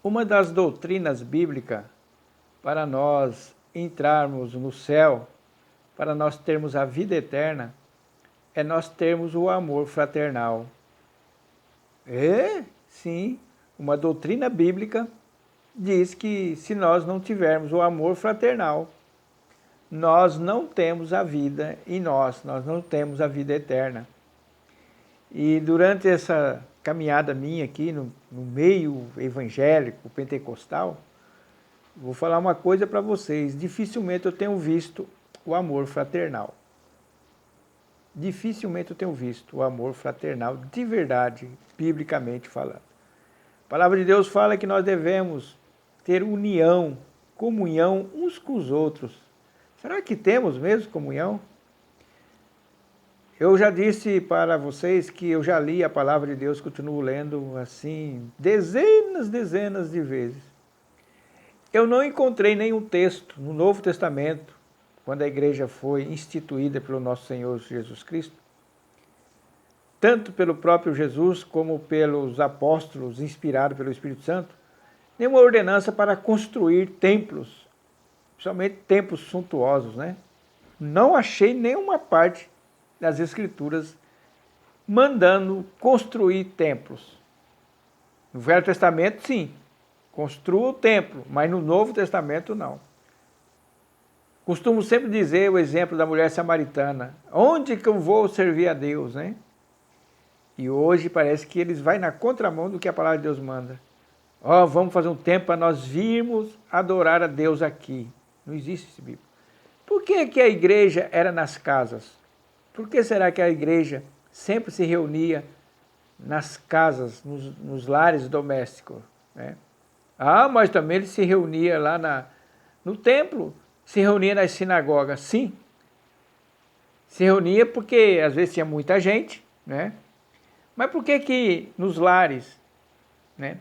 Uma das doutrinas bíblicas para nós entrarmos no céu, para nós termos a vida eterna, é nós termos o amor fraternal. Sim, uma doutrina bíblica diz que se nós não tivermos o amor fraternal, nós não temos a vida em nós não temos a vida eterna. E durante essa caminhada minha aqui no meio evangélico, pentecostal, vou falar uma coisa para vocês, dificilmente eu tenho visto o amor fraternal. Dificilmente eu tenho visto o amor fraternal de verdade, biblicamente falando. A palavra de Deus fala que nós devemos ter união, comunhão uns com os outros. Será que temos mesmo comunhão? Eu já disse para vocês que eu já li a palavra de Deus, continuo lendo assim, dezenas de vezes. Eu não encontrei nenhum texto no Novo Testamento, quando a igreja foi instituída pelo nosso Senhor Jesus Cristo, tanto pelo próprio Jesus como pelos apóstolos, inspirados pelo Espírito Santo, nenhuma ordenança para construir templos, principalmente templos suntuosos, né? Não achei nenhuma parte das Escrituras mandando construir templos. No Velho Testamento, sim, construa o templo, mas no Novo Testamento, não. Costumo sempre dizer o exemplo da mulher samaritana. Onde que eu vou servir a Deus, né? E hoje parece que eles vão na contramão do que a palavra de Deus manda. Vamos fazer um templo para nós virmos adorar a Deus aqui. Não existe esse Bíblia. Por que a igreja era nas casas? Por que será que a igreja sempre se reunia nas casas, nos lares domésticos, né? Mas também ele se reunia lá no templo, se reunia nas sinagogas, sim. Se reunia porque às vezes tinha muita gente, né? Mas por que nos lares, né?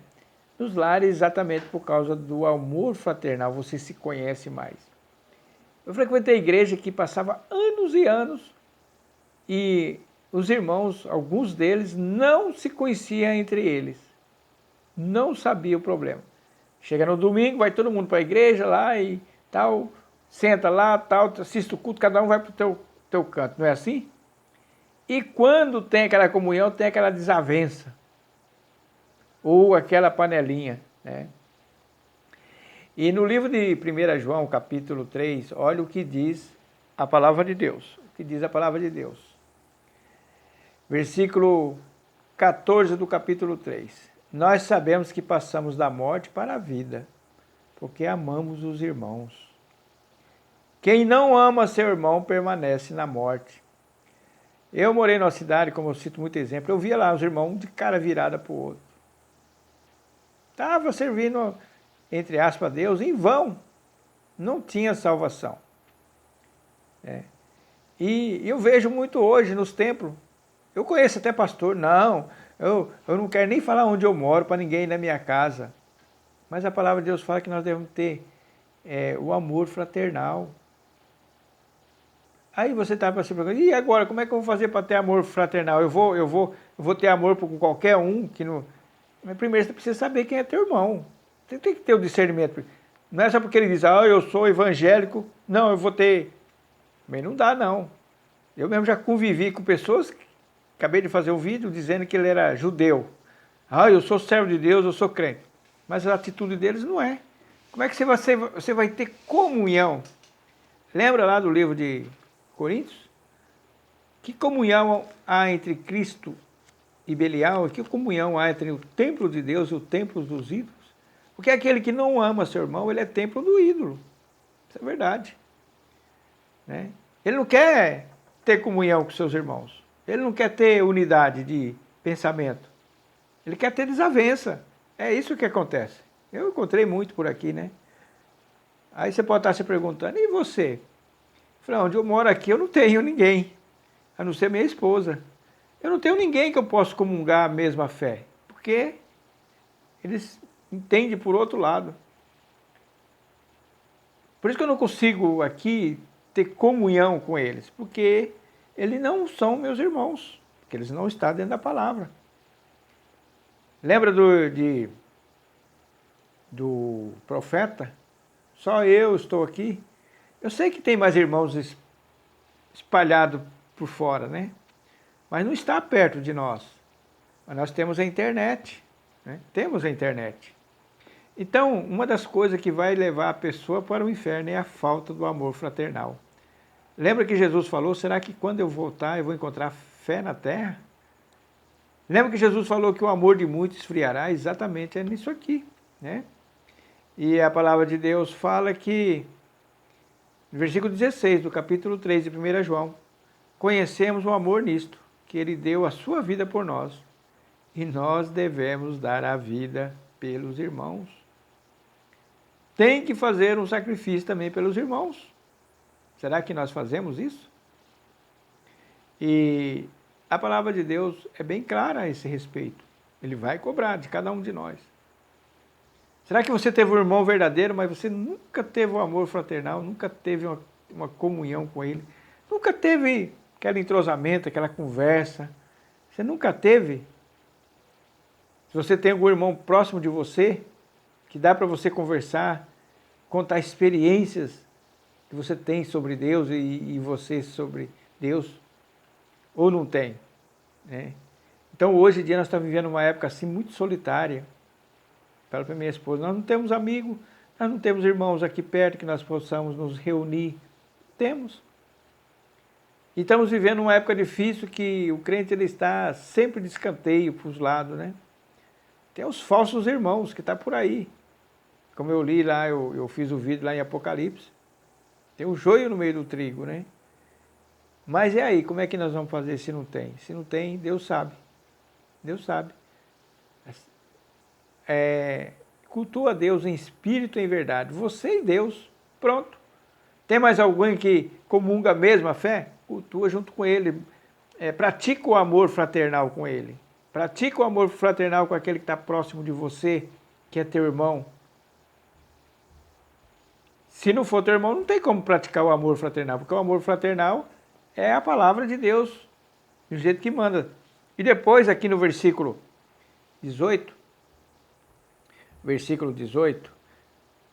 Nos lares exatamente por causa do amor fraternal, você se conhece mais. Eu frequentei a igreja que passava anos e anos e os irmãos, alguns deles, não se conheciam entre eles. Não sabiam o problema. Chega no domingo, vai todo mundo para a igreja lá e tal, senta lá, tal, assiste o culto, cada um vai para o teu canto, não é assim? E quando tem aquela comunhão, tem aquela desavença. Ou aquela panelinha, né? E no livro de 1 João, capítulo 3, olha o que diz a palavra de Deus. O que diz a palavra de Deus. Versículo 14 do capítulo 3. Nós sabemos que passamos da morte para a vida, porque amamos os irmãos. Quem não ama seu irmão permanece na morte. Eu morei numa cidade, como eu cito muito exemplo, eu via lá os irmãos de cara virada para o outro. Estava servindo, entre aspas, a Deus em vão. Não tinha salvação. E eu vejo muito hoje nos templos. Eu conheço até pastor, eu não quero nem falar onde eu moro para ninguém ir na minha casa. Mas a palavra de Deus fala que nós devemos ter o amor fraternal. Aí você está para se perguntar, e agora, como é que eu vou fazer para ter amor fraternal? Eu vou ter amor com qualquer um que não... Mas primeiro você precisa saber quem é teu irmão. Você tem que ter o discernimento. Não é só porque ele diz, eu sou evangélico, não, eu vou ter... Mas não dá, não. Eu mesmo já convivi com pessoas, acabei de fazer um vídeo dizendo que ele era judeu. Eu sou servo de Deus, eu sou crente. Mas a atitude deles não é. Como é que você vai ter comunhão? Lembra lá do livro de Coríntios? Que comunhão há entre Cristo e Belial? Que comunhão há entre o templo de Deus e o templo dos ídolos? Porque aquele que não ama seu irmão, ele é templo do ídolo. Isso é verdade. Né? Ele não quer ter comunhão com seus irmãos. Ele não quer ter unidade de pensamento. Ele quer ter desavença. É isso que acontece. Eu encontrei muito por aqui, né? Aí você pode estar se perguntando, e você? Eu falei, onde eu moro aqui eu não tenho ninguém, a não ser minha esposa. Eu não tenho ninguém que eu possa comungar a mesma fé, porque eles entendem por outro lado. Por isso que eu não consigo aqui ter comunhão com eles, porque eles não são meus irmãos, porque eles não estão dentro da palavra. Lembra de do profeta, só eu estou aqui. Eu sei que tem mais irmãos espalhados por fora, né? Mas não está perto de nós. Mas nós temos a internet, né? Temos a internet. Então, uma das coisas que vai levar a pessoa para o inferno é a falta do amor fraternal. Lembra que Jesus falou, será que quando eu voltar eu vou encontrar fé na terra? Lembra que Jesus falou que o amor de muitos esfriará? Exatamente, é nisso aqui, né? E a palavra de Deus fala que, no versículo 16 do capítulo 3 de 1 João, conhecemos o amor nisto, que ele deu a sua vida por nós, e nós devemos dar a vida pelos irmãos. Tem que fazer um sacrifício também pelos irmãos. Será que nós fazemos isso? E a palavra de Deus é bem clara a esse respeito. Ele vai cobrar de cada um de nós. Será que você teve um irmão verdadeiro, mas você nunca teve um amor fraternal, nunca teve uma comunhão com ele, nunca teve aquele entrosamento, aquela conversa? Você nunca teve? Se você tem algum irmão próximo de você, que dá para você conversar, contar experiências que você tem sobre Deus e você sobre Deus, ou não tem, né? Então hoje em dia nós estamos vivendo uma época assim muito solitária. Falo para minha esposa, nós não temos amigos, nós não temos irmãos aqui perto que nós possamos nos reunir. Temos. E estamos vivendo uma época difícil que o crente ele está sempre de escanteio para os lados, né? Tem os falsos irmãos que estão por aí. Como eu li lá, eu fiz o vídeo lá em Apocalipse. Tem o joio no meio do trigo, né? Mas e aí, como é que nós vamos fazer se não tem? Se não tem, Deus sabe. Deus sabe. Cultua a Deus em espírito e em verdade. Você e Deus, pronto. Tem mais alguém que comunga a mesma fé? Cultua junto com ele. Pratica o amor fraternal com ele. Pratica o amor fraternal com aquele que está próximo de você, que é teu irmão. Se não for teu irmão, não tem como praticar o amor fraternal, porque o amor fraternal é a palavra de Deus, do jeito que manda. E depois, aqui no versículo 18,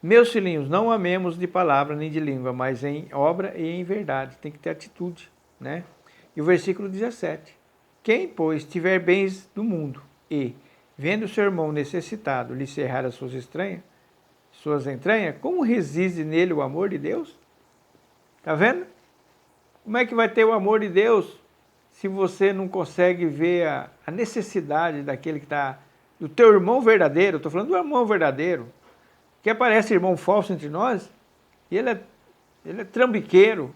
meus filhinhos, não amemos de palavra nem de língua, mas em obra e em verdade. Tem que ter atitude, né? E o versículo 17, quem, pois, tiver bens do mundo e, vendo seu irmão necessitado, lhe cerrar as suas entranhas, como reside nele o amor de Deus? Está vendo? Como é que vai ter o amor de Deus se você não consegue ver a necessidade daquele que está, do teu irmão verdadeiro? Estou falando do irmão verdadeiro, que aparece irmão falso entre nós, e ele é trambiqueiro,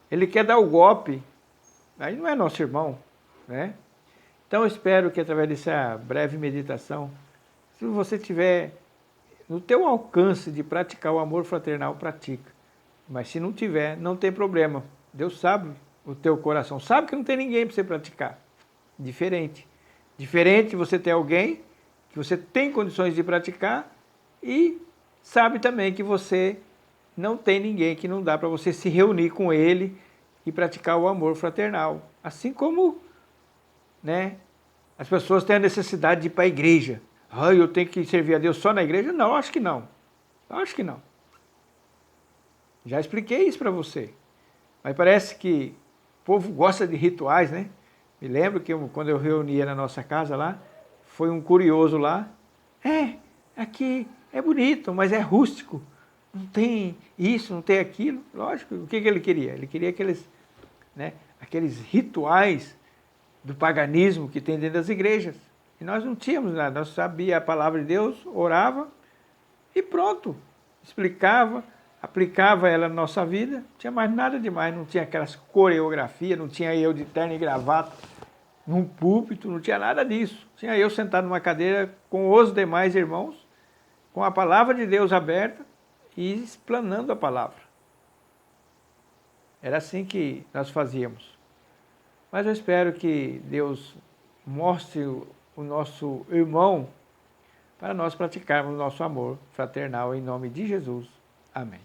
ele quer dar o golpe, aí não é nosso irmão, né? Então eu espero que através dessa breve meditação, se você tiver no teu alcance de praticar o amor fraternal, pratica. Mas se não tiver, não tem problema. Deus sabe o teu coração, sabe que não tem ninguém para você praticar. Diferente. Diferente você ter alguém que você tem condições de praticar e sabe também que você não tem ninguém, que não dá para você se reunir com ele e praticar o amor fraternal. Assim como, né, as pessoas têm a necessidade de ir para a igreja. Eu tenho que servir a Deus só na igreja? Não, acho que não. Acho que não. Já expliquei isso para você. Mas parece que o povo gosta de rituais, né? Me lembro que quando eu reunia na nossa casa lá, foi um curioso lá. Aqui é bonito, mas é rústico. Não tem isso, não tem aquilo. Lógico, o que ele queria? Ele queria aqueles rituais do paganismo que tem dentro das igrejas. E nós não tínhamos nada, nós sabíamos a palavra de Deus, orava e pronto. Explicava, aplicava ela na nossa vida, não tinha mais nada demais, não tinha aquelas coreografias, não tinha eu de terno e gravata num púlpito, não tinha nada disso. Tinha eu sentado numa cadeira com os demais irmãos, com a palavra de Deus aberta e explanando a palavra. Era assim que nós fazíamos. Mas eu espero que Deus mostre o nosso irmão para nós praticarmos o nosso amor fraternal em nome de Jesus. Amém.